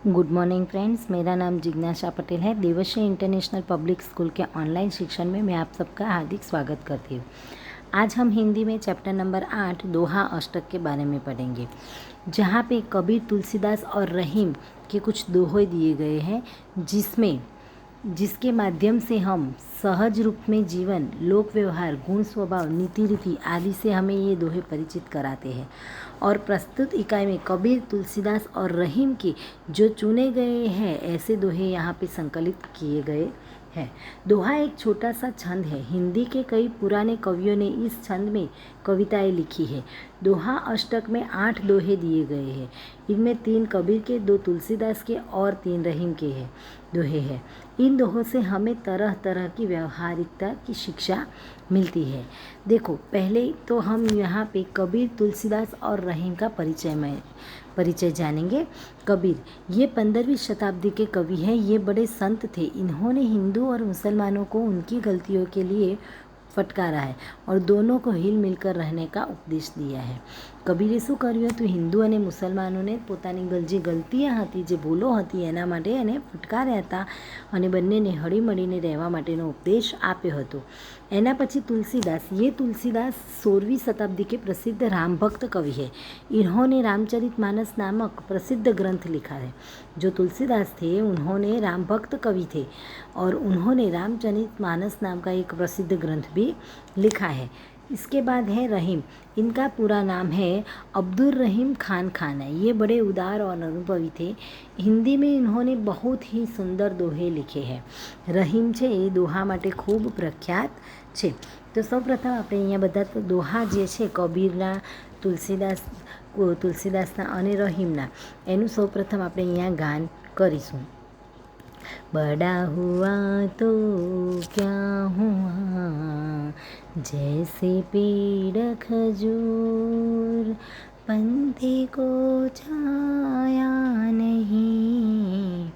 Good morning friends, मेरा नाम जिज्ञासा पटेल है। देवश्री इंटरनेशनल पब्लिक स्कूल के ऑनलाइन शिक्षण में मैं आप सबका हार्दिक स्वागत करती हूँ। आज हम हिंदी में चैप्टर नंबर 8 दोहा अष्टक के बारे में पढ़ेंगे, जहाँ पे कबीर, तुलसीदास और रहीम के कुछ दोहे दिए गए हैं, जिसके माध्यम से हम सहज रूप में जीवन, लोक व्यवहार, गुण स्वभाव, नीति रीति आदि से हमें ये दोहे परिचित कराते हैं। और प्रस्तुत इकाई में कबीर, तुलसीदास और रहीम के जो चुने गए हैं ऐसे दोहे यहाँ पे संकलित किए गए हैं। दोहा एक छोटा सा छंद है। हिंदी के कई पुराने कवियों ने इस छंद में कविताएं लिखी है। दोहा अष्टक में 8 दोहे दिए गए हैं। इनमें 3 कबीर के, 2 तुलसीदास के और 3 रहीम के दोहे हैं। इन दोहों से हमें तरह तरह की व्यवहारिकता की शिक्षा मिलती है। देखो, पहले तो हम यहाँ पे कबीर, तुलसीदास और रहीम का परिचय जानेंगे। कबीर ये 15वीं शताब्दी के कवि हैं। ये बड़े संत थे। इन्होंने हिंदू और मुसलमानों को उनकी गलतियों के लिए फटकारा है और दोनों को हिल मिलकर रहने का उपदेश दिया है। કબીરે શું કર્યું હતું? હિન્દુ અને મુસલમાનોને પોતાની જે ગલતીઓ હતી, જે ભૂલો હતી, એના માટે એને ફટકાર્યા હતા અને બંનેને હળીમળીને રહેવા માટેનો ઉપદેશ આપ્યો હતો। એના પછી तुलसीदास, ये तुलसीदास 16वीं शताब्दी के प्रसिद्ध राम भक्त कवि है। इन्होंने रामचरितमानस नामक प्रसिद्ध ग्रंथ लिखा है। जो तुलसीदास थे उन्होंने राम भक्त कवि थे और उन्होंने रामचरितमानस नाम का एक प्रसिद्ध ग्रंथ भी लिखा है। इसके बाद है रहीम। इनका पूरा नाम है अब्दुल रहीम खान है। ये बड़े उदार और अनुभवी थे। हिंदी में इन्होंने बहुत ही सुंदर दोहे लिखे हैं। रहीम છે એ દોહા માટે ખૂબ પ્રખ્યાત છે। તો સૌપ્રથમ આપણે અહીંયા બધા દોહા જે છે કબીરના, તુલસીદાસના અને રહીમના, એનું સૌપ્રથમ આપણે અહીંયા ગાન કરીશું। बड़ा हुआ तो क्या हुआ, जैसे पेड़ खजूर, पंथी को छाया नहीं,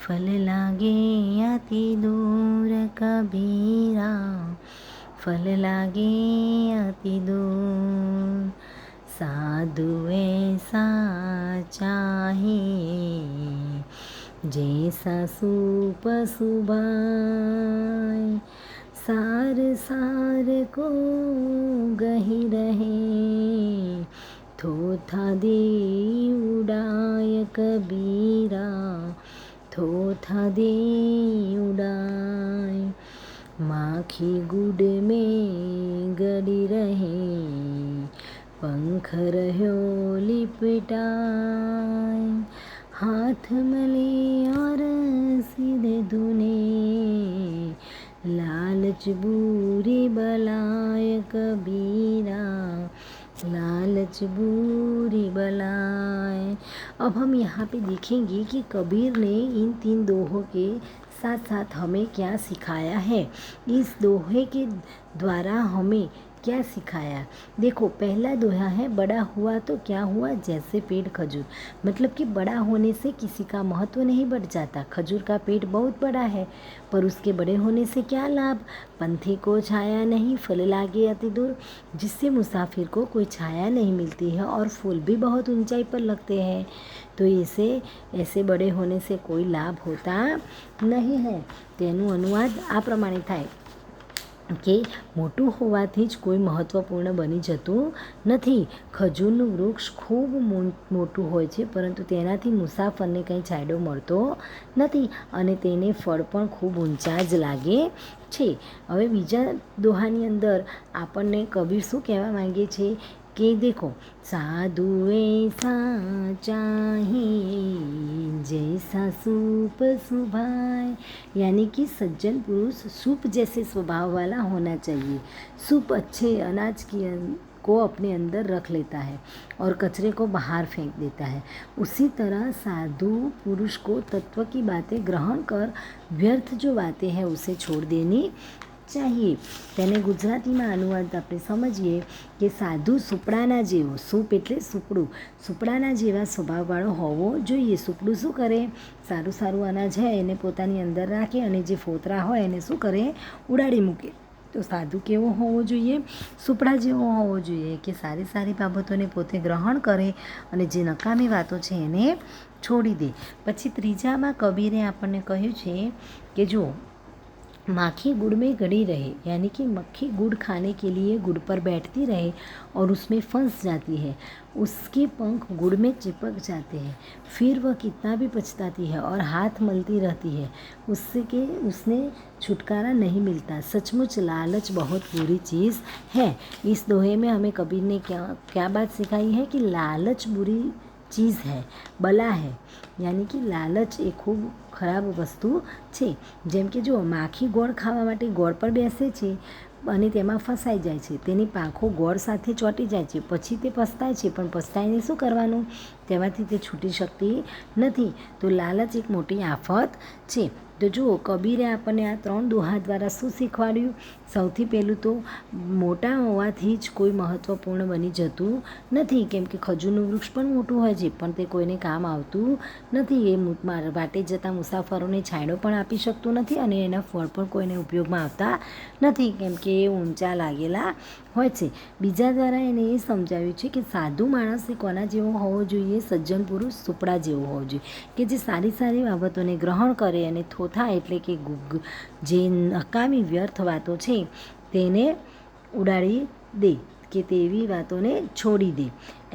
फल लागे अति दूर कबीरा, फल लागे अति दूर, साधु ऐसा चाहिए, जैसा सूप सुभाए, सार सार को गही रहे, थोथा दे उड़ाय कबीरा, थोथा दे उड़ाय, माखी गुड़ में गड़ी रहे, पंख रह्यो लिपटाय, हाथ मले और सीधे धुने, लालच बुरी बलाय कबीरा, लालच बुरी बलाय। अब हम यहाँ पे देखेंगे कि कबीर ने इन 3 दोहों के साथ साथ हमें क्या सिखाया है। इस दोहे के द्वारा हमें क्या सिखाया? देखो, पहला दोहा है बड़ा हुआ तो क्या हुआ, जैसे पेड़ खजूर। मतलब कि बड़ा होने से किसी का महत्व नहीं बढ़ जाता। खजूर का पेड़ बहुत बड़ा है, पर उसके बड़े होने से क्या लाभ? पंथी को छाया नहीं, फल लागे अति दूर। जिससे मुसाफिर को कोई छाया नहीं मिलती है और फूल भी बहुत ऊंचाई पर लगते हैं। तो ऐसे बड़े होने से कोई लाभ होता नहीं है। तेनु अनुवाद आ प्रमाणे थाय કે મોટું હોવાથી જ કોઈ મહત્ત્વપૂર્ણ બની જતું નથી। ખજૂરનું વૃક્ષ ખૂબ મોટું હોય છે, પરંતુ તેનાથી મુસાફરને કંઈ છાંયડો મળતો નથી અને તેને ફળ પણ ખૂબ ઊંચા જ લાગે છે। હવે બીજા દોહાની અંદર આપણને કબીર શું કહેવા માંગે છે कि देखो, साधु ऐसा चाहिए, जैसा सूप सुभाए, यानी कि सज्जन पुरुष सूप जैसे स्वभाव वाला होना चाहिए। सूप अच्छे अनाज को अपने अंदर रख लेता है और कचरे को बाहर फेंक देता है। उसी तरह साधु पुरुष को तत्व की बातें ग्रहण कर व्यर्थ जो बातें हैं उसे छोड़ देनी चाहिए। તેને ગુજરાતીમાં અનુવાદ આપણે સમજીએ કે સાધુ સુપડાના જેવો, સૂપ એટલે સુપડું, સુપડાના જેવા સ્વભાવવાળો હોવો જોઈએ। સુપડું શું કરે? સારું સારું અનાજ હોય એને પોતાની અંદર રાખે અને જે ફોતરા હોય એને શું કરે? ઉડાડી મૂકે। તો સાધુ કેવો હોવો જોઈએ? સુપડા જેવો હોવો જોઈએ કે સારી સારી બાબતોને પોતે ગ્રહણ કરે અને જે નકામી વાતો છે એને છોડી દે। પછી ત્રીજામાં કબીરે આપણને કહ્યું છે કે જો माखी गुड़ में गड़ी रहे, यानी कि मक्खी गुड़ खाने के लिए गुड़ पर बैठती रहे और उसमें फंस जाती है, उसके पंख गुड़ में चिपक जाते हैं, फिर वह कितना भी पछताती है और हाथ मलती रहती है, उससे के उसने छुटकारा नहीं मिलता। सचमुच लालच बहुत बुरी चीज़ है। इस दोहे में हमें कबीर ने क्या बात सिखाई है कि लालच बुरी चीज़ है, बला है, यानी कि लालच એ ખૂબ ખરાબ વસ્તુ છે। જેમ કે જો માખી ગોળ ખાવા માટે ગોળ પર બેસે છે અને તેમાં ફસાઈ જાય છે, તેની પાંખો ગોળ સાથે ચોંટી જાય છે, પછી તે પસ્તાય છે, પણ પસ્તાઈને શું કરવાનું, તેમાંથી તે છૂટી શકતી નથી। તો લાલચ એક મોટી આફત છે। તો જુઓ કબીરે આપણને આ 3 દોહા દ્વારા શું શીખવાડ્યું। સૌથી પહેલું તો મોટા હોવાથી જ કોઈ મહત્ત્વપૂર્ણ બની જતું નથી, કેમ કે ખજૂરનું વૃક્ષ પણ મોટું હોય છે પણ તે કોઈને કામ આવતું નથી। એ વાટે જતા મુસાફરોને છાંયડો પણ આપી શકતું નથી અને એના ફળ પણ કોઈને ઉપયોગમાં આવતા નથી, કેમ કે એ ઊંચા લાગેલા હોય છે। બીજા દ્વારા એને એ સમજાવ્યું છે કે સાધુ માણસ એ કોના જેવો હોવો જોઈએ, સજ્જન પુરુષ સુપડા જેવો હોવો જોઈએ, કે જે સારી સારી બાબતોને ગ્રહણ કરે અને થોથા એટલે કે જે નકામી વ્યર્થ વાતો છે તેને ઉડાડી દે, કે તેવી વાતોને છોડી દે।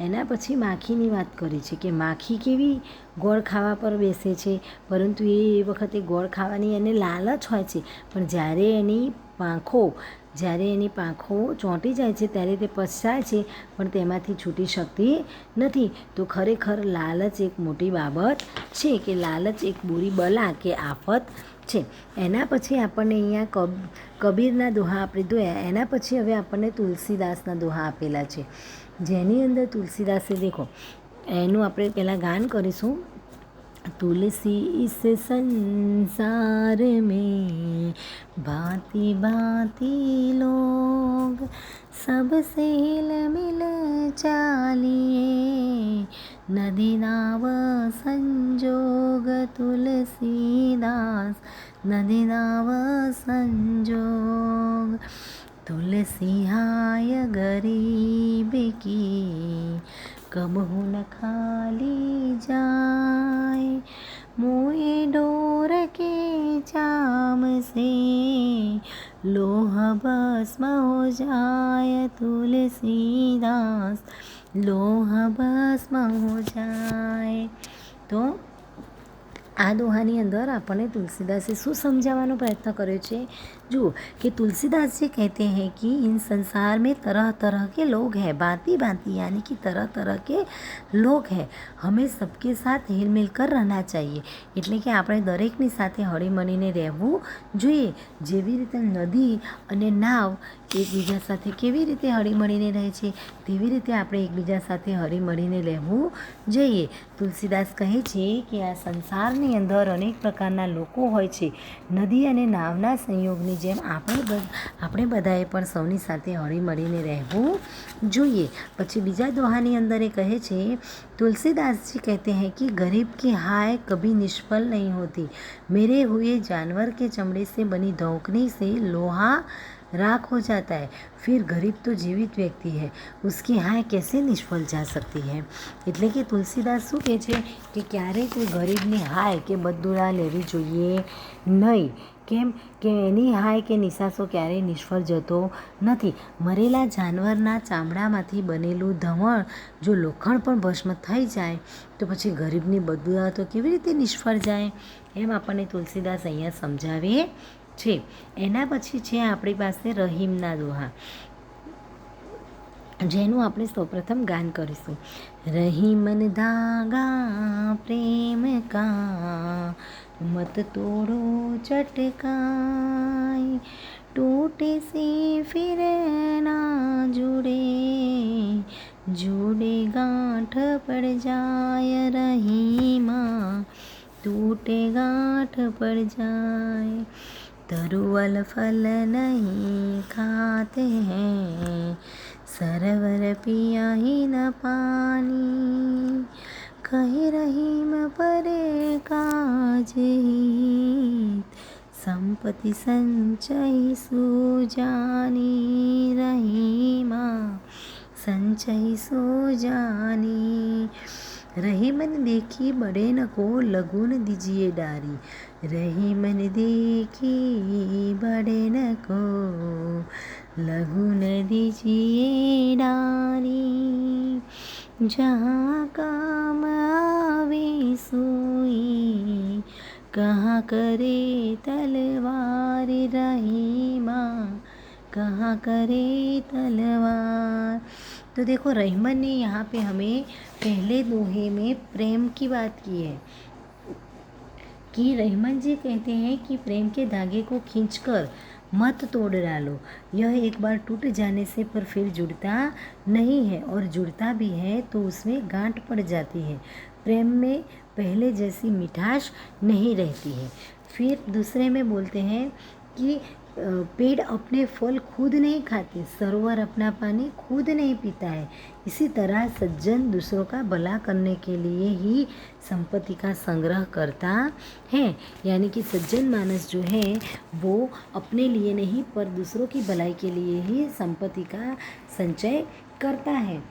એના પછી માખીની વાત કરી છે કે માખી કેવી ગોળ ખાવા પર બેસે છે, પરંતુ એ વખતે ગોળ ખાવાની એને લાલચ હોય છે, પણ જ્યારે એની પાંખો ચોંટી જાય છે ત્યારે તે પછતાય છે, પણ તેમાંથી છૂટી શકતી નથી। તો ખરેખર લાલચ એક મોટી બાબત છે, કે લાલચ એક બુરી બલા કે આફત છે। એના પછી આપણને અહીંયા કબીરના દોહા આપણે જોયા। એના પછી હવે આપણને તુલસીદાસના દોહા આપેલા છે, જેની અંદર તુલસીદાસે દેખો એનું આપણે પહેલાં ગાન કરીશું। तुलसी इस संसार में भांति भांति लोग, सबसे हिल मिल चालिए, नदी नाव संजोग तुलसीदास, नदी नाव संजोग। तुलसी हाय गरीब की कबहू न खाली जाए, मोए डोर के चाम से लोह भस्म हो जाए, तुलसीदास लोह भस्म हो जाए। तो આ દોહાની અંદર આપણને तुलसीदासे શું સમજાવવાનો પ્રયત્ન કર્યો છે। જુઓ कि तुलसीदास जी कहते हैं कि इन संसार में तरह तरह के लोग हैं, भांति भांति यानी कि तरह तरह के लोग हैं, हमें सबके साथ हिल मिल कर रहना चाहिए। એટલે કે આપણે દરેકની સાથે હળીમળીને રહેવું જોઈએ। જેવી રીતે નદી અને નાવ એકબીજા સાથે કેવી રીતે હળીમળીને રહે છે, તેવી રીતે આપણે એકબીજા સાથે હળીમળીને રહેવું જોઈએ। તુલસીદાસ કહે છે કે આ સંસારની અંદર અનેક પ્રકારના લોકો હોય છે, નદી અને નાવના સંયોગની જેમ આપણે બધાએ પણ સૌની સાથે હળીમળીને રહેવું જોઈએ। પછી બીજા દોહાની અંદર એ કહે છે, तुलसीदास जी कहते हैं कि गरीब की हाय कभी निष्फल नहीं होती, मेरे हुए जानवर के चमड़े से बनी धौंकनी से लोहा राख हो जाता है, फिर गरीब तो जीवित व्यक्ति है, उसकी हाय कैसे निष्फल जा सकती है। એટલે કે તુલસીદાસ શું કહે છે કે ક્યારેય કોઈ ગરીબની હાય કે બદદુડા લેવી જોઈએ નહીં। કેમ કે એની હાય કે નિશાસો ક્યારેય નિષ્ફળ જતો નથી। મરેલા જાનવરના ચામડામાંથી બનેલું ધવણ જો લોખંડ પણ ભસ્મ થઈ જાય તો પછી ગરીબની બદદુડા તો કેવી રીતે નિષ્ફળ જાય, એમ આપણને તુલસીદાસ અહીંયા સમજાવે છે। એના પછી છે આપણી પાસે રહીમના દોહા, જેનું આપણે સૌપ્રથમ ગાન કરીશું। રહીમન धागा प्रेम का, मत तोड़ो चटकाई, टूटे से फिर ना जुड़े, जुड़े गांठ पड़ जाए, रहीमा टूटे गांठ पड़ जाए। तरुअल फल नहीं खाते हैं, सरवर पिया ही न पानी, कहे रहीम परे काज हित, संपत्ति संचय सुजानी, रहीमा संचय सुजानी। रही मन देखी बड़े न को लघु न दीजिए डारी। रही मन देखी बड़े न को लघु न दीजिए डारी। जहाँ काम आवे सोई कहाँ करे तलवार। रही माँ कहाँ करे तलवार। तो देखो रहमान ने यहाँ पे हमें पहले दोहे में प्रेम की बात की है कि रहमान जी कहते हैं कि प्रेम के धागे को खींचकर मत तोड़ डालो। यह एक बार टूट जाने से पर फिर जुड़ता नहीं है, और जुड़ता भी है तो उसमें गांठ पड़ जाती है। प्रेम में पहले जैसी मिठास नहीं रहती है। फिर दूसरे में बोलते हैं कि पेड़ अपने फल खुद नहीं खाते, सरोवर अपना पानी खुद नहीं पीता है। इसी तरह सज्जन दूसरों का भला करने के लिए ही संपत्ति का संग्रह करता है। यानी कि सज्जन मानस जो है वो अपने लिए नहीं पर दूसरों की भलाई के लिए ही संपत्ति का संचय करता है।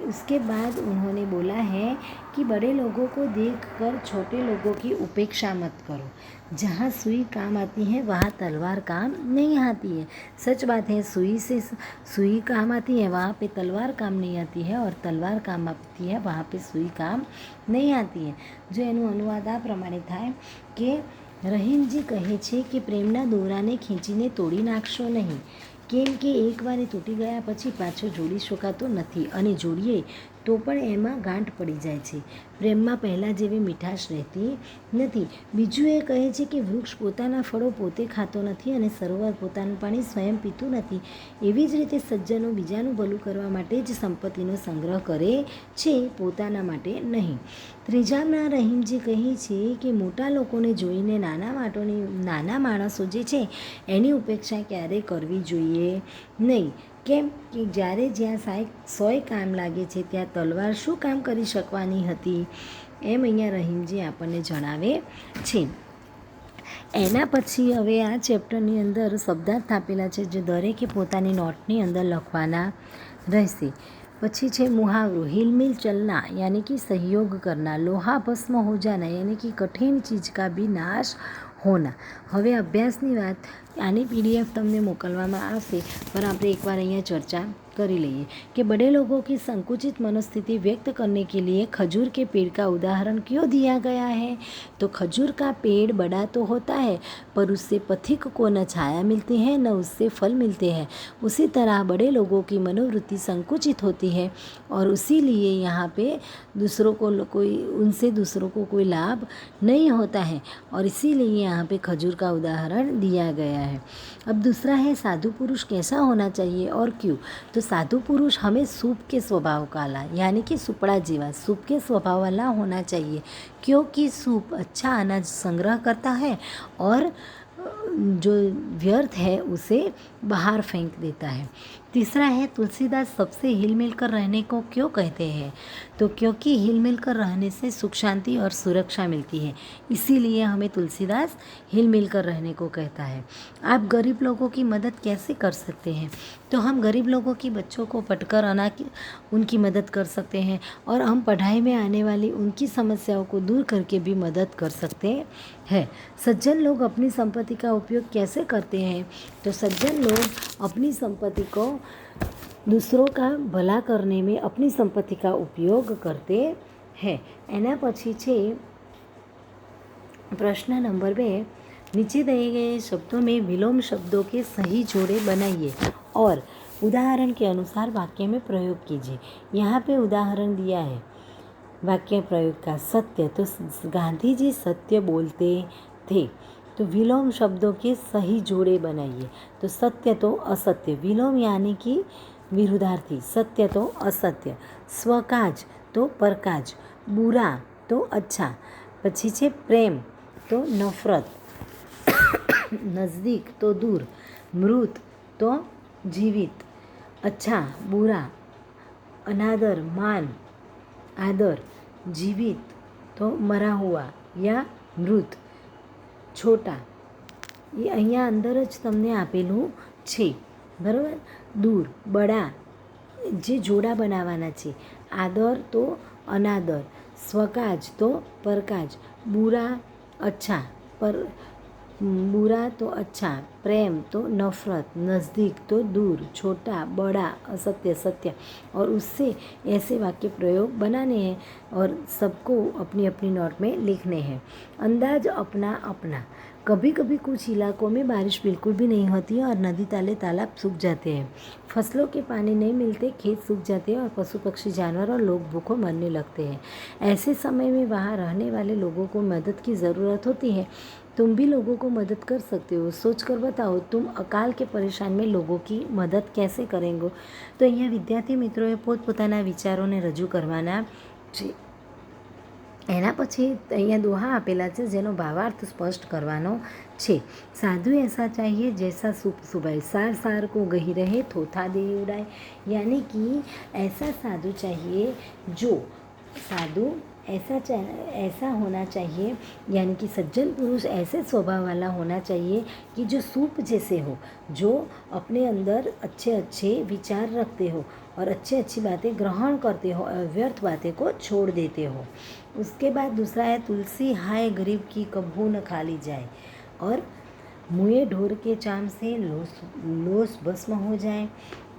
उसके बाद उन्होंने बोला है कि बड़े लोगों को देखकर छोटे लोगों की उपेक्षा मत करो। जहाँ सुई काम आती है वहाँ तलवार काम नहीं आती है। सच बात है, सुई से सुई काम आती है वहाँ पे तलवार काम नहीं आती है, और तलवार काम आती है वहाँ पे सुई काम नहीं आती है। जो એનું અનુવાદ આ પ્રમાણે થાય કે રહીમજી કહે છે કે પ્રેમના દોરાને ખીંચીને તોડી નાખશો નહીં, કેમ કે એકવાર એ તૂટી ગયા પછી પાછો જોડી શકાતો નથી, અને જોડીએ તો પણ એમાં ગાંઠ પડી જાય છે। પ્રેમમાં પહેલાં જેવી મીઠાશ રહેતી નથી। બીજું એ કહે છે કે વૃક્ષ પોતાના ફળો પોતે ખાતો નથી અને સરોવર પોતાનું પાણી સ્વયં પીતું નથી। એવી જ રીતે સજ્જનો બીજાનું ભલું કરવા માટે જ સંપત્તિનો સંગ્રહ કરે છે, પોતાના માટે નહીં। ત્રીજામાં રહીમજી કહે છે કે મોટા લોકોને જોઈને નાના માણસો જે છે એની ઉપેક્ષા ક્યારેય કરવી જોઈએ નહીં। કેમ કે જ્યાં 100 કામ લાગે છે ત્યાં તલવાર શું કામ કરી શકવાની હતી, એમ અહીંયા રહીમજી આપણને જણાવે છે। એના પછી હવે આ ચેપ્ટરની અંદર શબ્દાર્થ આપેલા છે જે દરેકે પોતાની નોટની અંદર લખવાના રહેશે। પછી છે मुहावरो, हिलमिल चलना यानी कि सहयोग करना, लोहा भस्म हो जाना यानी कि कठिन चीज़ का भी नाश होना। હવે અભ્યાસની વાત આની PDF તમને મોકલવામાં આવશે, पर આપણે એકવાર અહીંયા ચર્ચા કરી લઈએ कि बड़े लोगों की संकुचित मनोस्थिति व्यक्त करने के लिए खजूर के पेड़ का उदाहरण क्यों दिया गया है। तो खजूर का पेड़ बड़ा तो होता है पर उससे पथिक को न छाया मिलती है न उससे फल मिलते हैं। उसी तरह बड़े लोगों की मनोवृत्ति संकुचित होती है और इसीलिए यहाँ पे उनसे दूसरों को कोई लाभ नहीं होता है, और इसीलिए यहाँ पे खजूर का उदाहरण दिया गया है। अब दूसरा है साधु पुरुष कैसा होना चाहिए और क्यों। तो साधु पुरुष हमें सूप के स्वभाव वाला यानी कि सुपड़ा जीवा सूप के स्वभाव वाला होना चाहिए, क्योंकि सूप अच्छा अनाज संग्रह करता है और जो व्यर्थ है उसे बाहर फेंक देता है। तीसरा है तुलसीदास सबसे हिल मिल कर रहने को क्यों कहते हैं। तो क्योंकि हिल मिल कर रहने से सुख शांति और सुरक्षा मिलती है, इसीलिए हमें तुलसीदास हिल मिल कर रहने को कहता है। आप गरीब लोगों की मदद कैसे कर सकते हैं। तो हम गरीब लोगों की बच्चों को पढ़कर उनकी मदद कर सकते हैं, और हम पढ़ाई में आने वाली उनकी समस्याओं को दूर करके भी मदद कर सकते हैं। सज्जन लोग अपनी संपत्ति का उपयोग कैसे करते हैं। तो सज्जन लोग अपनी संपत्ति को दूसरों का भला करने में अपनी संपत्ति का उपयोग करते हैं। एना पछी छे प्रश्न नंबर 2, नीचे दिए गए शब्दों में विलोम शब्दों के सही जोड़े बनाइए और उदाहरण के अनुसार वाक्य में प्रयोग कीजिए। यहाँ पे उदाहरण दिया है वाक्य प्रयोग का। सत्य, तो गांधी जी सत्य बोलते थे। तो विलोम शब्दों के सही जोड़े बनाइए। तो सत्य तो असत्य, विलोम यानी कि विरुद्धार्थी, सत्य तो असत्य, स्वकाज तो परकाज, बुरा तो अच्छा, પછી છે પ્રેમ તો નફરત, નજદીક તો दूर, मृत तो जीवित, अच्छा बुरा, अनादर मान आदर, जीवित तो मरा हुआ या मृत, छोटा ये અહીંયા અંદર જ તમને આપેલું છે બરાબર। दूर बड़ा જે જોડા બનાવવાના છે, આદર તો અનાદર, स्वकाज तो परकाज, बुरा अच्छा पर बुरा तो अच्छा, प्रेम तो नफरत, नज़दीक तो दूर, छोटा बड़ा, असत्य सत्य। और उससे ऐसे वाक्य प्रयोग बनाने हैं और सबको अपनी अपनी नोट में लिखने हैं। अंदाज अपना अपना। कभी कभी कुछ इलाकों में बारिश बिल्कुल भी नहीं होती है और नदी ताले तालाब सूख जाते हैं। फसलों के पानी नहीं मिलते, खेत सूख जाते हैं और पशु पक्षी जानवर और लोग भूखों मरने लगते हैं। ऐसे समय में वहाँ रहने वाले लोगों को मदद की ज़रूरत होती है। तुम भी लोगों को मदद कर सकते हो। सोच कर बताओ, तुम अकाल के परेशान में लोगों की मदद कैसे करेंगे? તો અહીંયા વિદ્યાર્થી મિત્રોએ પોતપોતાના વિચારોને રજૂ કરવાના છે. એના પછી અહીંયા દોહા આપેલા છે જેનો ભાવાર્થ સ્પષ્ટ કરવાનો છે. साधु ऐसा चाहिए जैसा सुबह सार सार को गही रहे थोथा दे उड़ाए, यानी कि ऐसा साधु चाहिए जो साधु ऐसा होना चाहिए, यानी कि सज्जन पुरुष ऐसे स्वभाव वाला होना चाहिए कि जो सूप जैसे हो, जो अपने अंदर अच्छे अच्छे विचार रखते हो और अच्छी बातें ग्रहण करते हो और व्यर्थ बातें को छोड़ देते हो। उसके बाद दूसरा है तुलसी हाय गरीब की कभू न खाली जाए, और मुँहे ढोर के चाम से लोस भस्म हो जाए,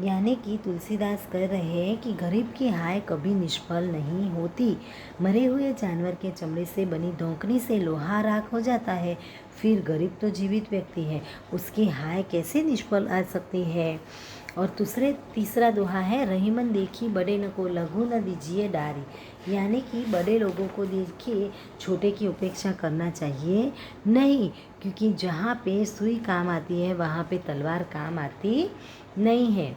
यानी कि तुलसीदास कह रहे हैं कि गरीब की हाय कभी निष्फल नहीं होती। मरे हुए जानवर के चमड़े से बनी धोकनी से लोहा राख हो जाता है, फिर गरीब तो जीवित व्यक्ति है, उसकी हाय कैसे निष्फल आ सकती है। और तीसरा दोहा है रहीमन देखी बड़े न को लघु न दीजिए डारी, यानी कि बड़े लोगों को देखिए छोटे की उपेक्षा करना चाहिए नहीं, क्योंकि जहाँ पे सुई काम आती है वहाँ पे तलवार काम आती नहीं है।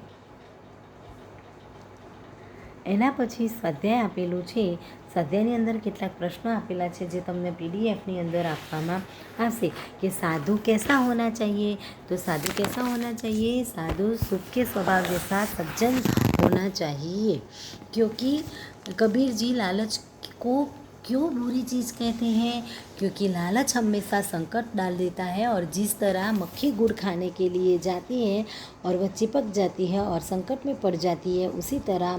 એના પછી સ્વાધ્યાય આપેલું છે. સ્વાધ્યાયની અંદર કેટલાક પ્રશ્નો આપેલા છે જે તમને પીડીએફની અંદર આપવામાં આવશે कि साधु कैसा होना चाहिए। तो साधु कैसा होना चाहिए? साधु सुख के स्वभाव जैसा सज्जन होना चाहिए, क्योंकि कबीर जी लालच को क्यों बुरी चीज़ कहते हैं? क्योंकि लालच हमेशा संकट डाल देता है, और जिस तरह मक्खी गुड़ खाने के लिए जाती है और वह चिपक जाती है और संकट में पड़ जाती है, उसी तरह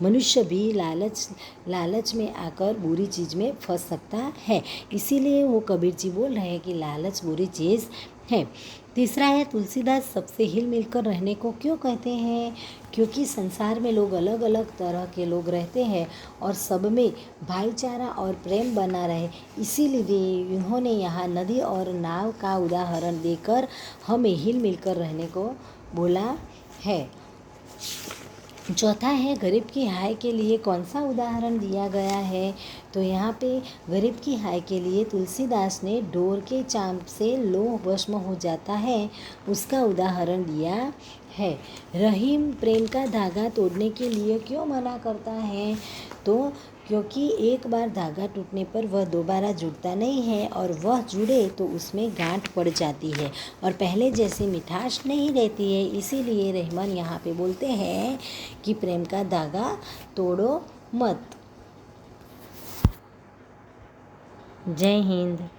मनुष्य भी लालच में आकर बुरी चीज़ में फंस सकता है। इसीलिए वो कबीर जी बोल रहे हैं कि लालच बुरी चीज़ है। तीसरा है तुलसीदास सबसे हिल मिलकर रहने को क्यों कहते हैं? क्योंकि संसार में लोग अलग अलग तरह के लोग रहते हैं और सब में भाईचारा और प्रेम बना रहे, इसीलिए उन्होंने यहाँ नदी और नाव का उदाहरण देकर हमें हिल मिलकर रहने को बोला है। चौथा है गरीब की हाय के लिए कौन सा उदाहरण दिया गया है? तो यहाँ पे गरीब की हाय के लिए तुलसीदास ने डोर के चांप से लोह भस्म हो जाता है, उसका उदाहरण दिया है। रहीम प्रेम का धागा तोड़ने के लिए क्यों मना करता है? तो क्योंकि एक बार धागा टूटने पर वह दोबारा जुड़ता नहीं है, और वह जुड़े तो उसमें गांठ पड़ जाती है और पहले जैसी मिठास नहीं रहती है। इसीलिए रहमान यहाँ पे बोलते हैं कि प्रेम का धागा तोड़ो मत। जय हिंद।